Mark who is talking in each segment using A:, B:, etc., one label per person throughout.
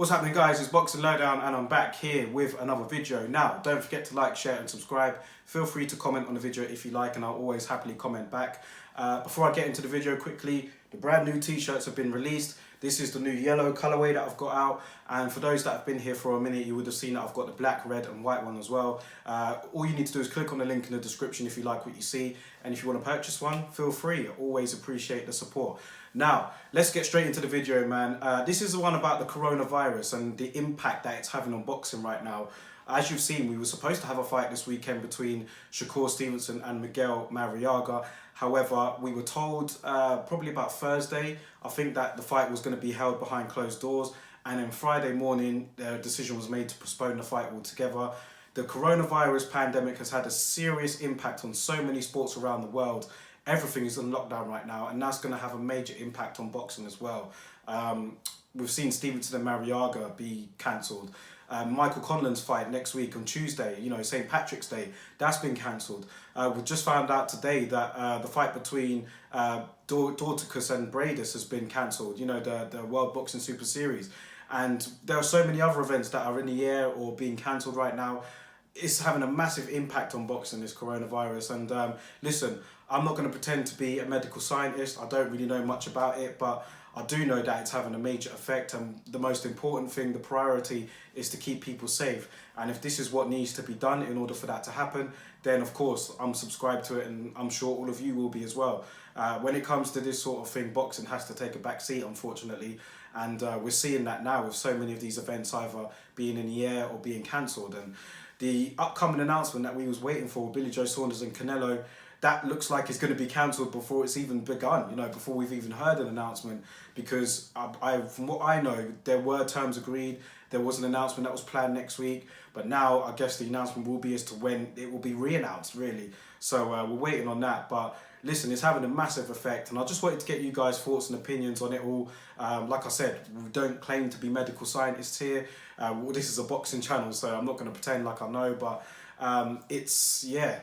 A: What's happening, guys? It's Boxing Lowdown and I'm back here with another video. Now, don't forget to like, share and subscribe. Feel free to comment on the video if you like and I'll always happily comment back. Before I get into the video quickly, the brand new t-shirts have been released. This is the new yellow colorway that I've got out, and for those that have been here for a minute, you would have seen that I've got the black, red and white one as well. All you need to do is click on the link in the description if you like what you see, and if you want to purchase one, feel free. I always appreciate the support. Now, let's get straight into the video, man. This is the one about the coronavirus and the impact that it's having on boxing right now. As you've seen, we were supposed to have a fight this weekend between Shakur Stevenson and Miguel Mariaga. However, we were told probably about Thursday, I think, that the fight was going to be held behind closed doors. And then Friday morning, the decision was made to postpone the fight altogether. The coronavirus pandemic has had a serious impact on so many sports around the world. Everything is on lockdown right now, and that's going to have a major impact on boxing as well. We've seen Stevenson and Mariaga be cancelled. Michael Conlan's fight next week on Tuesday, St. Patrick's Day, that's been cancelled. We just found out today that the fight between Dorticus and Bradis has been cancelled, the World Boxing Super Series. And there are so many other events that are in the air or being cancelled right now. It's having a massive impact on boxing, this coronavirus. And listen, I'm not going to pretend to be a medical scientist. I don't really know much about it, but I do know that it's having a major effect, and the most important thing, the priority, is to keep people safe. And if this is what needs to be done in order for that to happen, then of course I'm subscribed to it, and I'm sure all of you will be as well. When it comes to this sort of thing, boxing has to take a back seat, unfortunately, and we're seeing that now with so many of these events either being in the air or being cancelled. And the upcoming announcement that we was waiting for, Billy Joe Saunders and Canelo, that looks like it's going to be cancelled before it's even begun, before we've even heard an announcement, because from what I know, there were terms agreed. There was an announcement that was planned next week, but now I guess the announcement will be as to when it will be re-announced, really. So we're waiting on that. But listen, it's having a massive effect, and I just wanted to get you guys' thoughts and opinions on it all. Like I said, we don't claim to be medical scientists here. This is a boxing channel, so I'm not going to pretend like I know, but it's, yeah,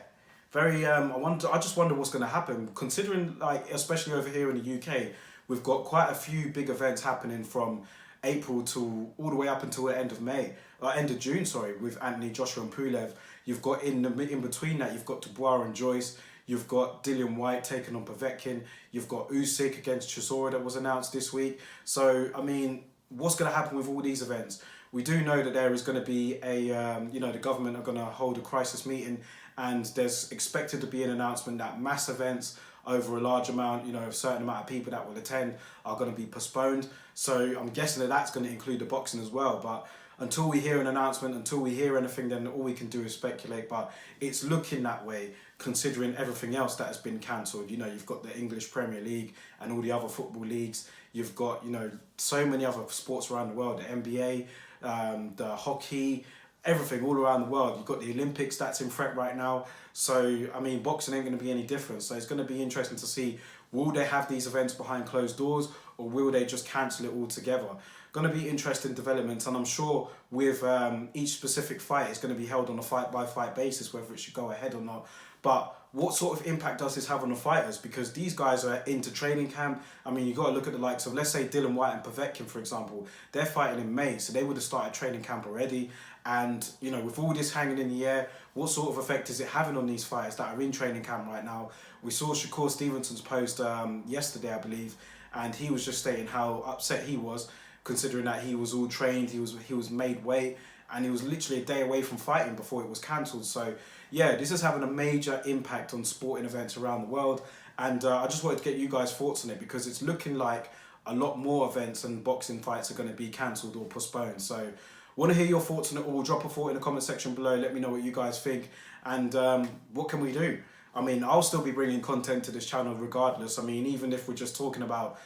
A: very, I just wonder what's going to happen, considering, especially over here in the UK, we've got quite a few big events happening from April to all the way up until the end of end of June, sorry, with Anthony Joshua and Pulev. You've got in between that, you've got Dubois and Joyce. You've got Dillian White taking on Povetkin. You've got Usyk against Chisora that was announced this week. So, I mean, what's going to happen with all these events? We do know that there is going to be a, the government are going to hold a crisis meeting, and there's expected to be an announcement that mass events over a large amount, a certain amount of people that will attend are going to be postponed. So I'm guessing that that's going to include the boxing as well. But until we hear an announcement, until we hear anything, then all we can do is speculate. But it's looking that way, considering everything else that has been cancelled. You've got the English Premier League and all the other football leagues. You've got, so many other sports around the world, the NBA, the hockey, everything all around the world. You've got the Olympics that's in threat right now. So, I mean, boxing ain't going to be any different. So it's going to be interesting to see, will they have these events behind closed doors, or will they just cancel it altogether? Going to be interesting developments, and I'm sure with each specific fight, it's going to be held on a fight-by-fight basis, whether it should go ahead or not. But what sort of impact does this have on the fighters? Because these guys are into training camp. I mean, you've got to look at the likes of, let's say, Dillian White and Povetkin, for example. They're fighting in May, so they would have started training camp already. And, with all this hanging in the air, what sort of effect is it having on these fighters that are in training camp right now? We saw Shakur Stevenson's post yesterday, I believe, and he was just stating how upset he was, considering that he was all trained, he was made weight, and he was literally a day away from fighting before it was cancelled. So, yeah, this is having a major impact on sporting events around the world. And I just wanted to get you guys' thoughts on it, because it's looking like a lot more events and boxing fights are going to be cancelled or postponed. So, want to hear your thoughts on it all? Drop a thought in the comment section below. Let me know what you guys think. And what can we do? I mean, I'll still be bringing content to this channel regardless. I mean, even if we're just talking about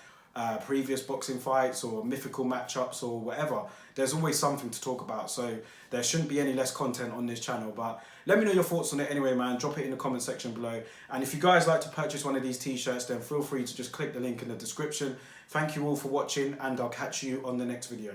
A: previous boxing fights or mythical matchups or whatever, there's always something to talk about. So there shouldn't be any less content on this channel. But let me know your thoughts on it anyway, man. Drop it in the comment section below. And if you guys like to purchase one of these t-shirts, then feel free to just click the link in the description. Thank you all for watching, and I'll catch you on the next video.